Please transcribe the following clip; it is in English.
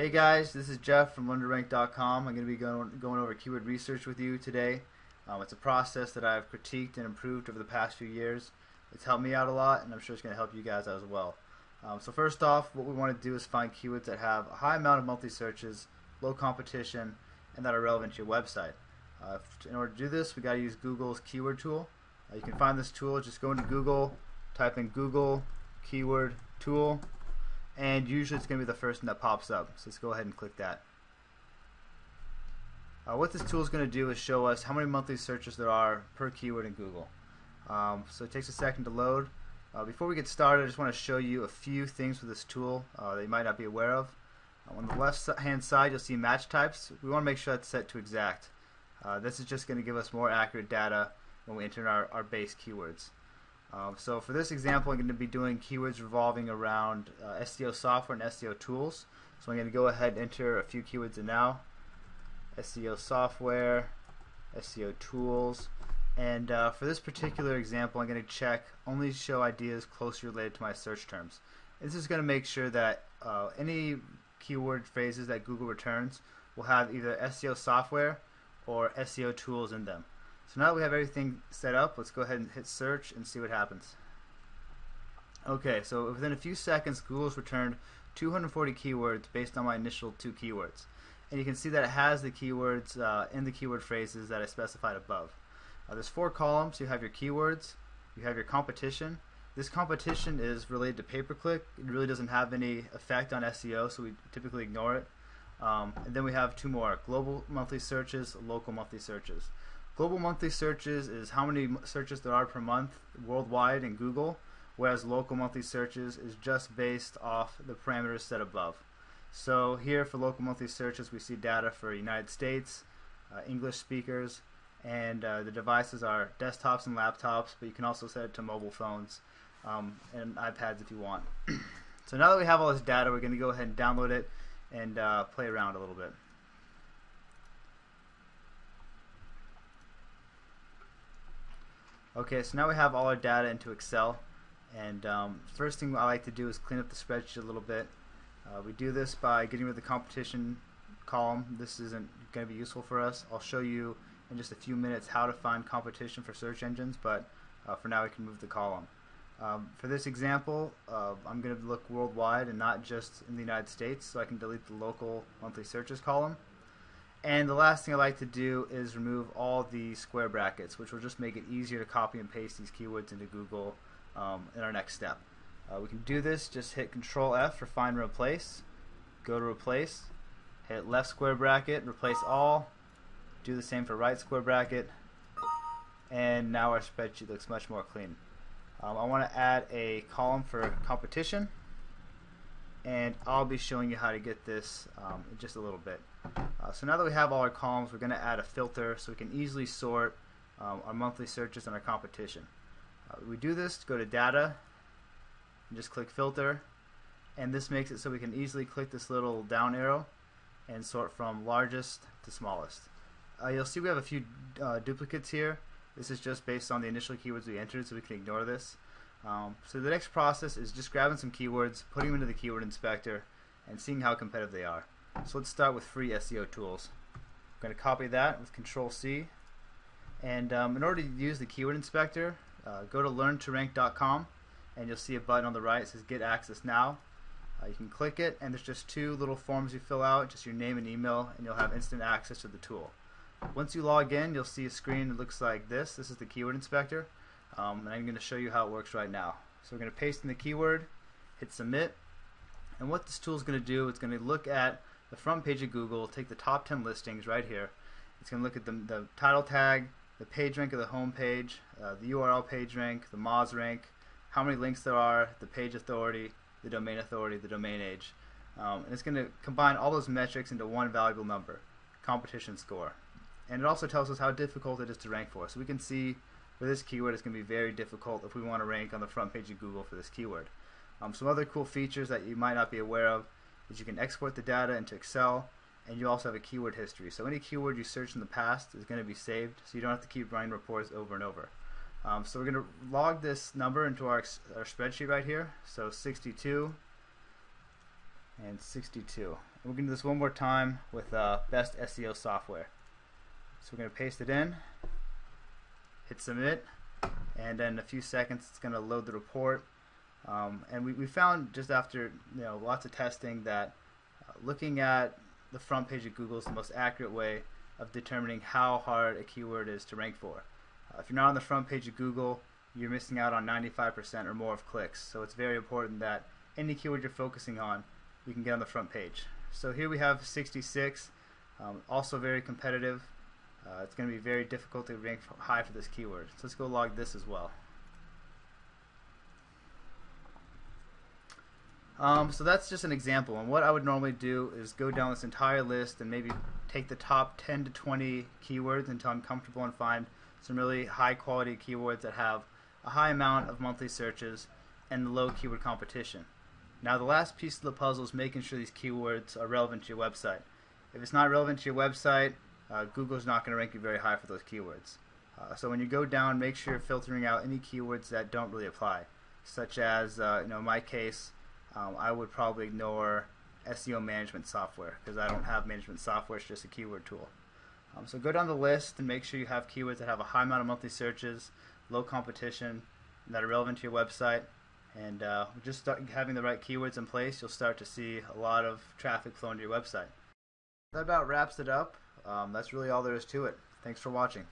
Hey guys, this is Jeff from LearnToRank.com. I'm going to be going over keyword research with you today. It's a process that I've critiqued and improved over the past few years. It's helped me out a lot, and I'm sure it's going to help you guys out as well. So first off, what we want to do is find keywords that have a high amount of monthly searches, low competition, and that are relevant to your website. In order to do this, we got to use Google's keyword tool. You can find this tool, just go into Google, type in Google keyword tool, and usually it's going to be the first thing that pops up. So let's go ahead and click that. What this tool is going to do is show us how many monthly searches there are per keyword in Google. So it takes a second to load. Before we get started, I just want to show you a few things with this tool that you might not be aware of. On the left hand side, you'll see match types. We want to make sure that's set to exact. This is just going to give us more accurate data when we enter our base keywords. So for this example, I'm going to be doing keywords revolving around SEO software and SEO tools. So I'm going to go ahead and enter a few keywords in now. SEO software, SEO tools, and for this particular example, I'm going to check only show ideas closely related to my search terms. This is going to make sure that any keyword phrases that Google returns will have either SEO software or SEO tools in them. So now that we have everything set up, let's go ahead and hit search and see what happens. Okay, so within a few seconds, Google's returned 240 keywords based on my initial 2 keywords. And you can see that it has the keywords in the keyword phrases that I specified above. There's 4 columns. You have your keywords, you have your competition. This competition is related to pay-per-click. It really doesn't have any effect on SEO, so we typically ignore it. And then we have 2 more, global monthly searches, local monthly searches. Global monthly searches is how many searches there are per month worldwide in Google, whereas local monthly searches is just based off the parameters set above. So here for local monthly searches, we see data for United States, English speakers, and the devices are desktops and laptops, but you can also set it to mobile phones and iPads if you want. So now that we have all this data, we're going to go ahead and download it and play around a little bit. Okay, so now we have all our data into Excel, and first thing I like to do is clean up the spreadsheet a little bit. We do this by getting rid of the competition column. This isn't going to be useful for us. I'll show you in just a few minutes how to find competition for search engines, but for now we can move the column. For this example, I'm going to look worldwide and not just in the United States, so I can delete the local monthly searches column. And the last thing I like to do is remove all the square brackets, which will just make it easier to copy and paste these keywords into Google in our next step. We can do this, just hit Control F for find and replace, go to replace, hit left square bracket, replace all, do the same for right square bracket, and now our spreadsheet looks much more clean. I want to add a column for competition, and I'll be showing you how to get this in just a little bit. So now that we have all our columns, we're going to add a filter so we can easily sort our monthly searches and our competition. We do this, go to data, and just click filter, and this makes it so we can easily click this little down arrow and sort from largest to smallest. You'll see we have a few duplicates here. This is just based on the initial keywords we entered, so we can ignore this. So the next process is just grabbing some keywords, putting them into the keyword inspector, and seeing how competitive they are. So let's start with free SEO tools. I'm going to copy that with Control C, and in order to use the keyword inspector, go to LearnToRank.com, and you'll see a button on the right that says Get Access Now. You can click it, and there's just 2 little forms you fill out, just your name and email, and you'll have instant access to the tool. Once you log in, you'll see a screen that looks like this. This is the keyword inspector, and I'm going to show you how it works right now. So we're going to paste in the keyword, hit submit, and what this tool is going to do, it's going to look at the front page of Google, take the top 10 listings right here. It's going to look at the title tag, the page rank of the home page, the URL page rank, the Moz rank, how many links there are, the page authority, the domain age. And it's going to combine all those metrics into one valuable number, competition score. And it also tells us how difficult it is to rank for. So we can see for this keyword it's going to be very difficult if we want to rank on the front page of Google for this keyword. Some other cool features that you might not be aware of is you can export the data into Excel, and you also have a keyword history. So any keyword you searched in the past is going to be saved, so you don't have to keep running reports over and over. So we're going to log this number into our spreadsheet right here. So 62, and 62. We're going to do this one more time with best SEO software. So we're going to paste it in, hit submit, and then in a few seconds it's going to load the report. And we found just after lots of testing that looking at the front page of Google is the most accurate way of determining how hard a keyword is to rank for. If you're not on the front page of Google, you're missing out on 95% or more of clicks. So it's very important that any keyword you're focusing on, you can get on the front page. So here we have 66, also very competitive. It's going to be very difficult to rank high for this keyword. So let's go log this as well. So that's just an example, and what I would normally do is go down this entire list and maybe take the top 10 to 20 keywords until I'm comfortable and find some really high quality keywords that have a high amount of monthly searches and low keyword competition. Now the last piece of the puzzle is making sure these keywords are relevant to your website. If it's not relevant to your website, Google's not going to rank you very high for those keywords. So when you go down, make sure you're filtering out any keywords that don't really apply, such as in my case, I would probably ignore SEO management software because I don't have management software, it's just a keyword tool. So go down the list and make sure you have keywords that have a high amount of monthly searches, low competition, and that are relevant to your website. And just start having the right keywords in place, you'll start to see a lot of traffic flowing to your website. That about wraps it up. That's really all there is to it. Thanks for watching.